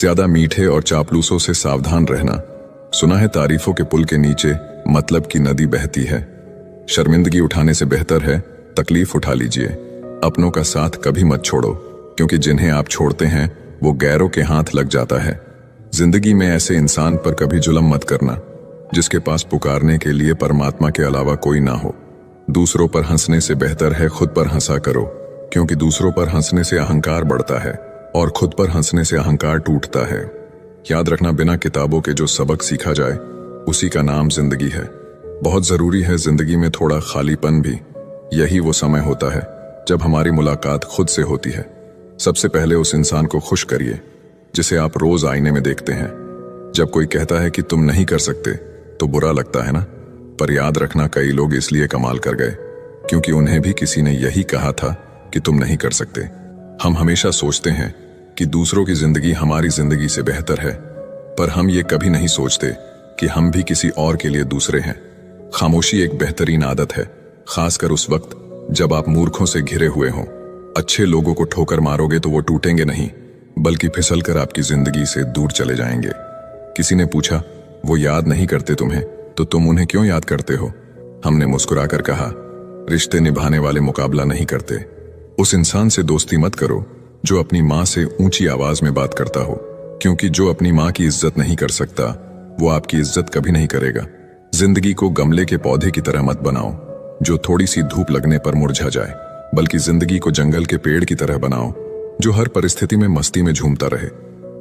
ज्यादा मीठे और चापलूसों से सावधान रहना। सुना है तारीफों के पुल के नीचे मतलब की नदी बहती है। शर्मिंदगी उठाने से बेहतर है तकलीफ उठा लीजिए। अपनों का साथ कभी मत छोड़ो, क्योंकि जिन्हें आप छोड़ते हैं वो गैरों के हाथ लग जाता है। जिंदगी में ऐसे इंसान पर कभी जुल्म मत करना जिसके पास पुकारने के लिए परमात्मा के अलावा कोई ना हो। दूसरों पर हंसने से बेहतर है खुद पर हंसा करो, क्योंकि दूसरों पर हंसने से अहंकार बढ़ता है और खुद पर हंसने से अहंकार टूटता है। याद रखना, बिना किताबों के जो सबक सीखा जाए उसी का नाम जिंदगी है। बहुत जरूरी है जिंदगी में थोड़ा खालीपन भी। यही वो समय होता है जब हमारी मुलाकात खुद से होती है। सबसे पहले उस इंसान को खुश करिए जिसे आप रोज आईने में देखते हैं। जब कोई कहता है कि तुम नहीं कर सकते तो बुरा लगता है ना, पर याद रखना कई लोग इसलिए कमाल कर गए क्योंकि उन्हें भी किसी ने यही कहा था कि तुम नहीं कर सकते। हम हमेशा सोचते हैं कि दूसरों की जिंदगी हमारी जिंदगी से बेहतर है, पर हम ये कभी नहीं सोचते कि हम भी किसी और के लिए दूसरे हैं। खामोशी एक बेहतरीन आदत है, खासकर उस वक्त जब आप मूर्खों से घिरे हुए हों। अच्छे लोगों को ठोकर मारोगे तो वो टूटेंगे नहीं, बल्कि फिसलकर आपकी जिंदगी से दूर चले जाएंगे। किसी ने पूछा, वो याद नहीं करते तुम्हें तो तुम उन्हें क्यों याद करते हो? हमने मुस्कुराकर कहा, रिश्ते निभाने वाले मुकाबला नहीं करते। उस इंसान से दोस्ती मत करो जो अपनी माँ से ऊंची आवाज में बात करता हो, क्योंकि जो अपनी माँ की इज्जत नहीं कर सकता वो आपकी इज्जत कभी नहीं करेगा। जिंदगी को गमले के पौधे की तरह मत बनाओ जो थोड़ी सी धूप लगने पर मुरझा जाए, बल्कि जिंदगी को जंगल के पेड़ की तरह बनाओ जो हर परिस्थिति में मस्ती में झूमता रहे।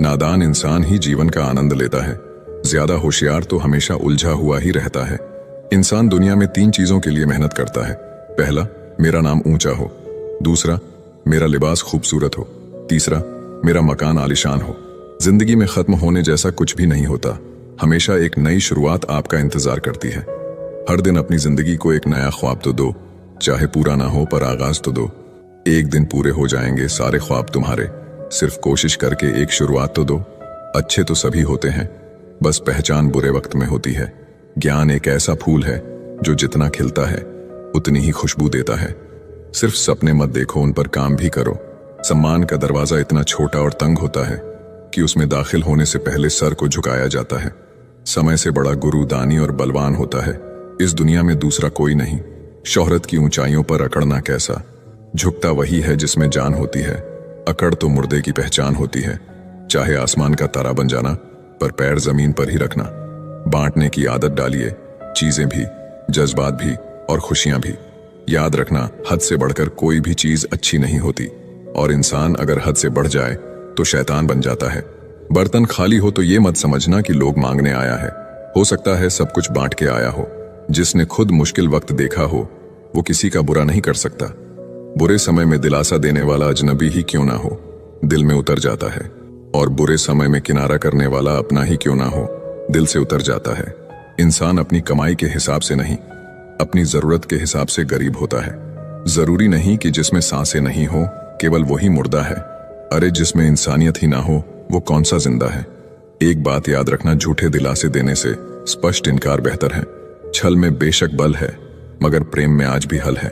नादान इंसान ही जीवन का आनंद लेता है, ज्यादा होशियार तो हमेशा उलझा हुआ ही रहता है। इंसान दुनिया में 3 चीजों के लिए मेहनत करता है। पहला, मेरा नाम ऊंचा हो। दूसरा, मेरा लिबास खूबसूरत हो। तीसरा, मेरा मकान आलिशान हो। जिंदगी में खत्म होने जैसा कुछ भी नहीं होता, हमेशा एक नई शुरुआत आपका इंतजार करती है। हर दिन अपनी जिंदगी को एक नया ख्वाब तो दो, चाहे पूरा ना हो पर आगाज तो दो। एक दिन पूरे हो जाएंगे सारे ख्वाब तुम्हारे, सिर्फ कोशिश करके एक शुरुआत तो दो। अच्छे तो सभी होते हैं, बस पहचान बुरे वक्त में होती है। ज्ञान एक ऐसा फूल है जो जितना खिलता है उतनी ही खुशबू देता है। सिर्फ सपने मत देखो, उन पर काम भी करो। सम्मान का दरवाजा इतना छोटा और तंग होता है कि उसमें दाखिल होने से पहले सर को झुकाया जाता है। समय से बड़ा गुरु दानी और बलवान होता है, इस दुनिया में दूसरा कोई नहीं। शोहरत की ऊंचाइयों पर अकड़ना कैसा, झुकता वही है जिसमें जान होती है। अकड़ तो मुर्दे की पहचान होती है। चाहे आसमान का तारा बन जाना, पर पैर जमीन पर ही रखना। बांटने की आदत डालिए, चीजें भी, जज्बात भी और खुशियां भी। याद रखना, हद से बढ़कर कोई भी चीज अच्छी नहीं होती, और इंसान अगर हद से बढ़ जाए तो शैतान बन जाता है। बर्तन खाली हो तो ये मत समझना कि लोग मांगने आया है। हो सकता है सब कुछ बांट के आया हो। जिसने खुद मुश्किल वक्त देखा हो वो किसी का बुरा नहीं कर सकता। बुरे समय में दिलासा देने वाला अजनबी ही क्यों ना हो, दिल में उतर जाता है, और बुरे समय में किनारा करने वाला अपना ही क्यों ना हो, दिल से उतर जाता है। इंसान अपनी कमाई के हिसाब से नहीं, अपनी जरूरत के हिसाब से गरीब होता है। जरूरी नहीं कि जिसमें सांसें नहीं हो केवल वही मुर्दा है। अरे जिसमें इंसानियत ही ना हो वो कौन सा जिंदा है। एक बात याद रखना, झूठे दिलासे देने से स्पष्ट इनकार बेहतर है। छल में बेशक बल है, मगर प्रेम में आज भी हल है।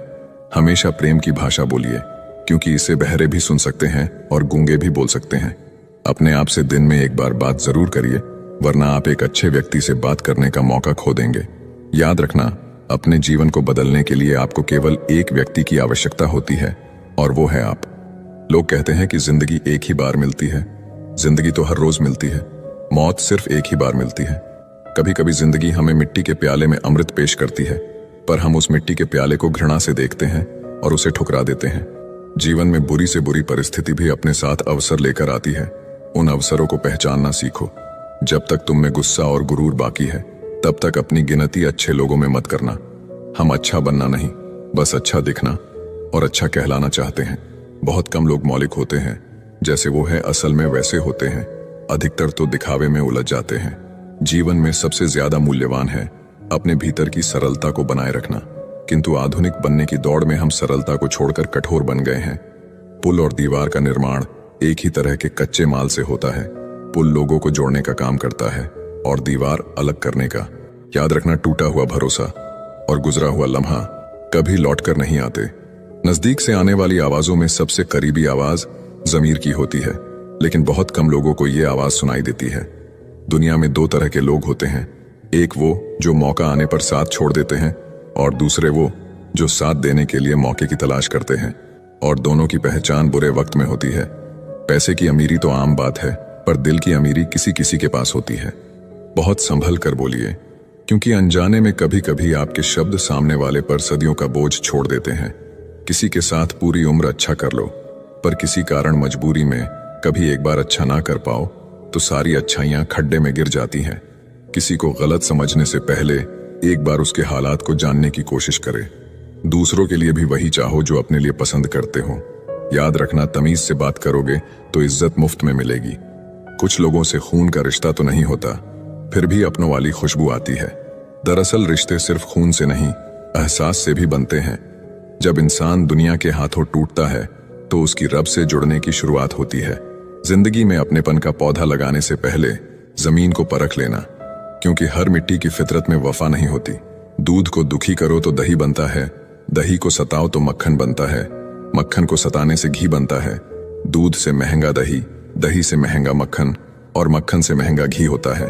हमेशा प्रेम की भाषा बोलिए, क्योंकि इसे बहरे भी सुन सकते हैं और गूंगे भी बोल सकते हैं। अपने आप से दिन में एक बार बात जरूर करिए, वरना आप एक अच्छे व्यक्ति से बात करने का मौका खो देंगे। याद रखना, अपने जीवन को बदलने के लिए आपको केवल एक व्यक्ति की आवश्यकता होती है, और वो है आप। लोग कहते हैं कि जिंदगी एक ही बार मिलती है। जिंदगी तो हर रोज मिलती है, मौत सिर्फ एक ही बार मिलती है। कभी कभी जिंदगी हमें मिट्टी के प्याले में अमृत पेश करती है, पर हम उस मिट्टी के प्याले को घृणा से देखते हैं और उसे ठुकरा देते हैं। जीवन में बुरी से बुरी परिस्थिति भी अपने साथ अवसर लेकर आती है। उन अवसरों को पहचानना सीखो। जब तक तुम में गुस्सा और गुरूर बाकी है, तब तक अपनी गिनती अच्छे लोगों में मत करना। हम अच्छा बनना नहीं, बस अच्छा दिखना और अच्छा कहलाना चाहते हैं। बहुत कम लोग मौलिक होते हैं, जैसे वो है असल में वैसे होते हैं। अधिकतर तो दिखावे में उलझ जाते हैं। जीवन में सबसे ज्यादा मूल्यवान है अपने भीतर की सरलता को बनाए रखना, किंतु आधुनिक बनने की दौड़ में हम सरलता को छोड़कर कठोर बन गए हैं। पुल और दीवार का निर्माण एक ही तरह के कच्चे माल से होता है। पुल लोगों को जोड़ने का काम करता है और दीवार अलग करने का। याद रखना, टूटा हुआ भरोसा और गुजरा हुआ लम्हा कभी लौटकर नहीं आते। नजदीक से आने वाली आवाजों में सबसे करीबी आवाज ज़मीर की होती है। लेकिन बहुत कम लोगों को ये आवाज सुनाई देती है। दुनिया में दो तरह के लोग होते हैं, एक वो जो मौका आने पर साथ छोड़ देते हैं और दूसरे वो जो साथ देने के लिए मौके की तलाश करते हैं, और दोनों की पहचान बुरे वक्त में होती है। पैसे की अमीरी तो आम बात है, पर दिल की अमीरी किसी किसी के पास होती है। बहुत संभल कर बोलिए, क्योंकि अनजाने में कभी कभी आपके शब्द सामने वाले पर सदियों का बोझ छोड़ देते हैं। किसी के साथ पूरी उम्र अच्छा कर लो, पर किसी कारण मजबूरी में कभी एक बार अच्छा ना कर पाओ तो सारी अच्छाइयां खड्डे में गिर जाती हैं। किसी को गलत समझने से पहले एक बार उसके हालात को जानने की कोशिश करें। दूसरों के लिए भी वही चाहो जो अपने लिए पसंद करते हो। याद रखना, तमीज से बात करोगे तो इज्जत मुफ्त में मिलेगी। कुछ लोगों से खून का रिश्ता तो नहीं होता, फिर भी अपनों वाली खुशबू आती है। दरअसल रिश्ते सिर्फ खून से नहीं, एहसास से भी बनते हैं। जब इंसान दुनिया के हाथों टूटता है तो उसकी रब से जुड़ने की शुरुआत होती है। जिंदगी में अपनेपन का पौधा लगाने से पहले जमीन को परख लेना, क्योंकि हर मिट्टी की फितरत में वफा नहीं होती। दूध को दुखी करो तो दही बनता है, दही को सताओ तो मक्खन बनता है, मक्खन को सताने से घी बनता है। दूध से महंगा दही, दही से महंगा मक्खन और मक्खन से महंगा घी होता है।